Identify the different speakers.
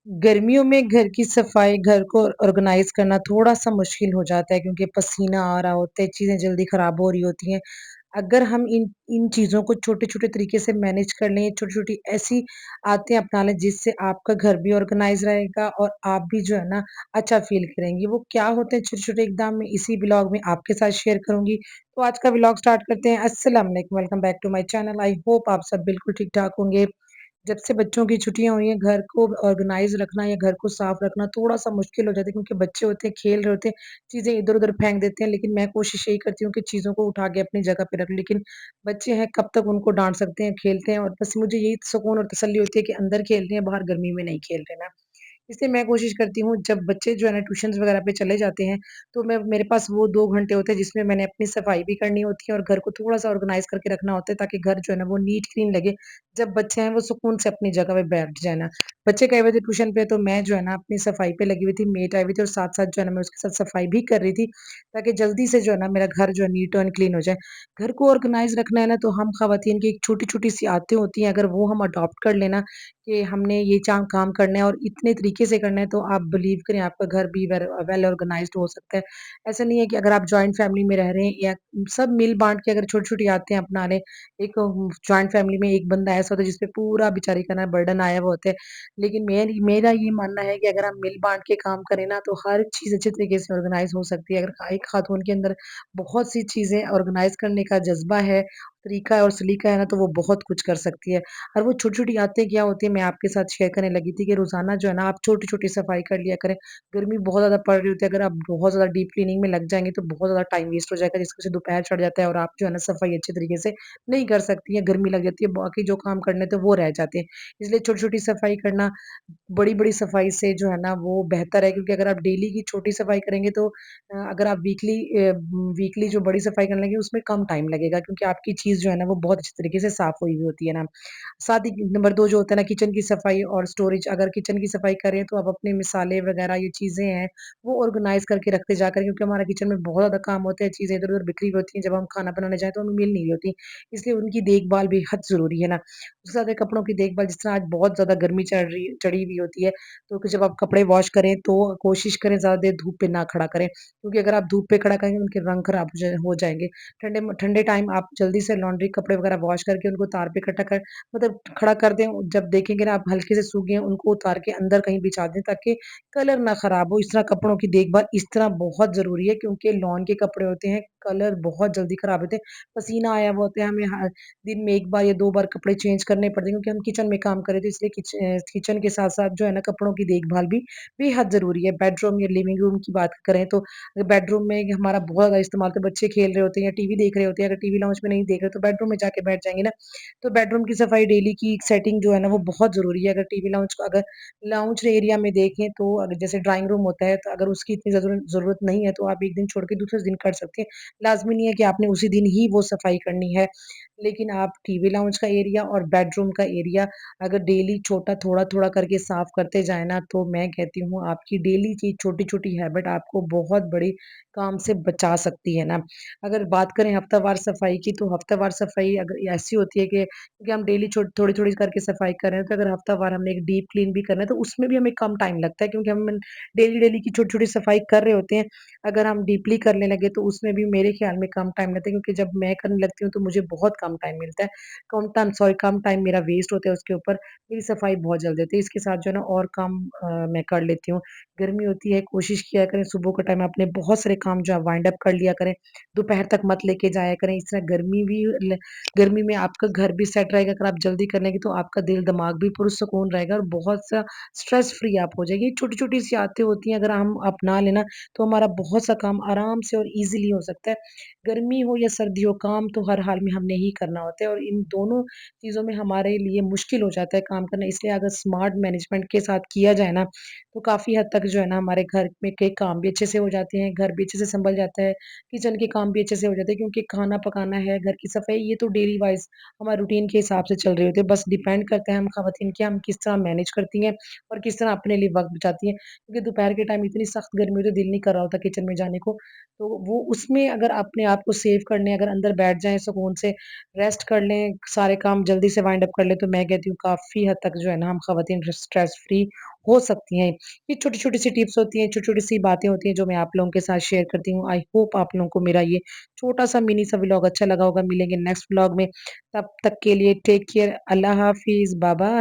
Speaker 1: गर्मियों में घर की सफाई, घर को ऑर्गेनाइज़ करना थोड़ा-सा मुश्किल हो जाता है क्योंकि पसीना आ रहा होता है, चीज़ें जल्दी खराब हो रही होती हैं। अगर हम इन इन चीज़ों को छोटे-छोटे तरीके से मैनेज कर लें, छोटी-छोटी ऐसी आदतें अपना लें जिससे आपका घर भी ऑर्गेनाइज़ रहेगा और आप भी जो है ना अच्छा फ़ील करेंगी। वो क्या होते हैं छोटे-छोटे इकदाम मैं इसी व्लॉग में आपके साथ शेयर करूँगी। तो आज का व्लॉग स्टार्ट करते हैं। अस्सलाम वालेकुम, welcome back to my channel. I hope आप सब बिल्कुल ठीक-ठाक होंगे। जब से बच्चों की छुट्टियाँ हुई हैं, घर को ऑर्गेनाइज़ रखना या घर को साफ रखना थोड़ा-सा मुश्किल हो जाता है क्योंकि बच्चे होते हैं, खेल रहे होते हैं, चीज़ें इधर-उधर फेंक देते हैं, लेकिन मैं कोशिश यही करती हूँ कि चीज़ों को उठा के अपनी जगह पे रख लूँ। लेकिन बच्चे हैं, कब तक उनको डाँट सकते हैं, खेलते हैं और बस मुझे यही सुकून और तसल्ली होती है कि अंदर खेल रहे हैं, बाहर गर्मी में नहीं खेल रहे ना। इसलिए मैं कोशिश करती हूँ जब बच्चे जो है ना ट्यूशन्स वगैरह पे चले जाते हैं, तो मैं मेरे पास वो 2 घंटे होते हैं जिसमें मैंने अपनी सफाई भी करनी होती है और घर को थोड़ा-सा ऑर्गनाइज़ करके रखना होता है ताकि घर जो है ना वो नीट क्लीन लगे। जब बच्चे हैं वो सुकून से अपनी जगह पे बैठ जाए ना। बच्चे गए हुए थे ट्यूशन पे तो मैं जो है ना अपनी सफाई पे लगी हुई थी, मेड आई हुई थी और साथ-साथ जो है ना मैं उसके साथ सफाई भी कर रही थी, ताकि जल्दी से जो है ना मेरा घर जो है नीट एंड क्लीन हो जाए। घर को ऑर्गनाइज़ रखना है ना तो हम ख़वातीन की एक छोटी-छोटी सी आदतें होती हैं, अगर वो हम अडॉप्ट कर लें ना कि हमने ये काम करना है और इतने तरीके से करना है तो आप बिलीव करें आपका घर भी वेल ऑर्गनाइज्ड हो सकता है। ऐसा नहीं है कि अगर आप जॉइंट फैमिली में रह रहे हैं या सब मिल-बाँट के अगर छोटी-छोटी आदतें अपना लें, एक जॉइंट फैमिली में एक बंदा ऐसा होता है जिस पे पूरा बेचारे का ना बर्डन आया हुआ होता है। लेकिन मेरा ये मानना है कि अगर हम मिल-बाँट के काम करें ना तो हर चीज़ अच्छे तरीके से ऑर्गनाइज़ हो सकती है। अगर एक खातून के अंदर बहुत सी चीज़ें ऑर्गनाइज़ करने का जज़्बा है, तरीका है और सलीका है ना तो वो बहुत कुछ कर सकती है। और वो छोटी-छोटी आदतें क्या होती हैं मैं आपके साथ शेयर करने लगी थी कि रोज़ाना जो है ना आप छोटी-छोटी सफाई कर लिया करें। गर्मी बहुत ज़्यादा पड़ रही होती है, अगर आप बहुत ज़्यादा डीप क्लीनिंग में लग जाएँगे तो बहुत ज़्यादा टाइम वेस्ट हो जाएगा जिसकी वजह से दोपहर चढ़ जाता है और आप जो है ना सफाई अच्छे तरीके से नहीं कर सकती हैं, गर्मी लग जाती है, बाकी जो काम करने थे वो रह जाते हैं। इसलिए छोटी-छोटी सफाई करना बड़ी-बड़ी सफाई से जो है ना वो बेहतर है क्योंकि अगर आप डेली की छोटी सफाई करेंगे तो अगर आप वीकली जो बड़ी सफाई करने लगे उसमें कम टाइम लगेगा क्योंकि आपकी चीज़ जो है ना वो बहुत अच्छे तरीके से साफ हुई हुई होती है ना। साथ ही नंबर 2 जो होता है ना किचन की सफाई और स्टोरेज अगर किचन की सफाई करें तो आप अपने मसाले वगैरह ये चीज़ें हैं वो ऑर्गनाइज़ करके रखते जाकर क्योंकि हमारा किचन में बहुत ज़्यादा काम होता है, चीज़ें इधर-उधर बिखरी हुई होती हैं, जब हम खाना बनाने जाएँ तो हमें मिल नहीं रही होती। इसलिए उनकी देखभाल बेहद ज़रूरी है ना। उसके साथ है कपड़ों की देखभाल जिस तरह आज बहुत ज़्यादा गर्मी चढ़ी हुई होती है, तो कि जब आप कपड़े वॉश करें तो कोशिश करें ज़्यादा देर धूप पे ना खड़ा करें, क्योंकि अगर आप धूप पे खड़ा करेंगे उनके रंग खराब हो जाएँगे। ठंडे टाइम आप जल्दी से लॉन्ड्री कपड़े वगैरह वॉश करके उनको तार पे इकट्ठा कर मतलब खड़ा कर दें, जब देखेंगे ना आप हल्के से सूख गए हैं, उनको उतार के अंदर कहीं बिछा दें ताकि कलर ना खराब हो। इस तरह कपड़ों की देखभाल इस तरह बहुत ज़रूरी है क्योंकि लॉन के कपड़े होते हैं, कलर बहुत जल्दी खराब होते हैं। पसीना आया हुआ होता है, हमें ह दिन में 1 बार या 2 बार कपड़े चेंज करने पड़ते हैं क्योंकि हम किचन में काम कर रहे थे इसलिए किचन के साथ-साथ जो है ना कपड़ों की देखभाल भी बेहद ज़रूरी है। बेडरूम या लिविंग रूम की बात करें तो बेडरूम में हमारा बहुत ज़्यादा इस्तेमाल तो बच्चे खेल रहे होते हैं या टीवी देख रहे होते हैं, अगर टीवी लाउंज में नहीं देख रहे तो बेडरूम में जाके बैठ जाएँगे ना, तो बेडरूम की सफाई डेली की सेटिंग जो है ना वो बहुत ज़रूरी है। अगर टीवी लाउंज को अगर लाउंज एरिया में देखें तो अगर जैसे ड्राइंग रूम होता है तो अगर उसकी इतनी ज़रूरत नहीं है तो आप एक दिन छोड़ के दूसरे दिन कर सकते हैं। लाज़मी नहीं है कि आपने उसी दिन ही वो सफाई करनी है। लेकिन आप टीवी लाउंज का एरिया और बेडरूम का एरिया अगर डेली छोटा थोड़ा-थोड़ा करके साफ करते जाएँ ना तो मैं कहती हूँ आपकी डेली की छोटी-छोटी हैबिट आपको बहुत बड़ी काम से बचा सकती है ना। अगर बात करें हफ्तावार सफाई की तो हफ्तावार सफाई अगर ऐसी होती है कि हम डेली थोड़ी-थोड़ी करके सफाई कर रहे हैं, तो अगर हफ्तावार हमने एक डीप क्लीन भी करना है, तो उसमें भी हमें कम टाइम लगता है क्योंकि हम डेली-डेली की छोटी-छोटी सफाई कर रहे होते हैं। अगर हम डीपली करने लगे तो उसमें भी मेरे ख्याल में कम टाइम लगता है क्योंकि जब मैं करने लगती हूँ, तो मुझे बहुत कम टाइम मिलता है। कम टाइम मेरा वेस्ट होता है उसके ऊपर, मेरी सफाई बहुत जल्दी होती है। इसके साथ जो है ना और काम मैं कर लेती हूँ। गर्मी होती है, कोशिश किया करें सुबह के टाइम अपने बहुत सारे काम जो है वाइंड अप कर लिया करें। दोपहर तक मत लेके जाया करें। इस तरह गर्मी में आपका घर भी सेट रहेगा अगर आप जल्दी कर लेंगे तो आपका दिल-दिमाग भी पुरसुकून रहेगा और बहुत-सा स्ट्रेस फ्री आप हो जाएँगे। छोटी-छोटी सी आदतें होती हैं अगर हम अपना लें ना तो हमारा बहुत-सा काम आराम से और ईज़िली हो सकता है। गर्मी हो या सर्दी हो, काम तो हर हाल में हमने ही करना होता है और इन दोनों चीज़ों में हमारे लिए मुश्किल हो जाता है काम करना। इसलिए अगर स्मार्ट मैनेजमेंट के साथ किया जाए ना, तो काफ़ी हद तक जो है ना हमारे घर में के काम भी अच्छे से हो जाते हैं, घर भी अच्छे से सँभल जाता है, किचन के काम भी अच्छे से हो जाते हैं क्योंकि खाना पकाना है, घर की सफाई ये तो डेली वाइज़ हमारे रूटीन के हिसाब से चल रहे होते हैं। बस डिपेंड करता है हम ख़वातीन कि हम किस तरह मैनेज करती हैं और किस तरह अपने लिए वक़्त बचाती हैं। क्योंकि दोपहर के टाइम इतनी सख्त गर्मी होती है, दिल नहीं कर रहा होता किचन में जाने को। तो वो उसमें अगर अपने आप को सेव करने अगर अंदर बैठ जाएँ सुकून से, रेस्ट कर लें, सारे काम जल्दी से वाइंड अप कर लें, तो मैं कहती हूँ काफ़ी हद तक जो है ना हम ख़वातीन स्ट्रेस फ्री हो सकती हैं। ये छोटी-छोटी सी टिप्स होती हैं, छोटी-छोटी सी बातें होती हैं जो मैं आप लोगों के साथ शेयर करती हूँ। आई होप आप लोगों को मेरा ये छोटा-सा मिनी सा व्लॉग अच्छा लगा होगा। मिलेंगे नेक्स्ट व्लॉग में, तब तक के लिए टेक केयर, अल्लाह हाफ़िज़, बाय बाय।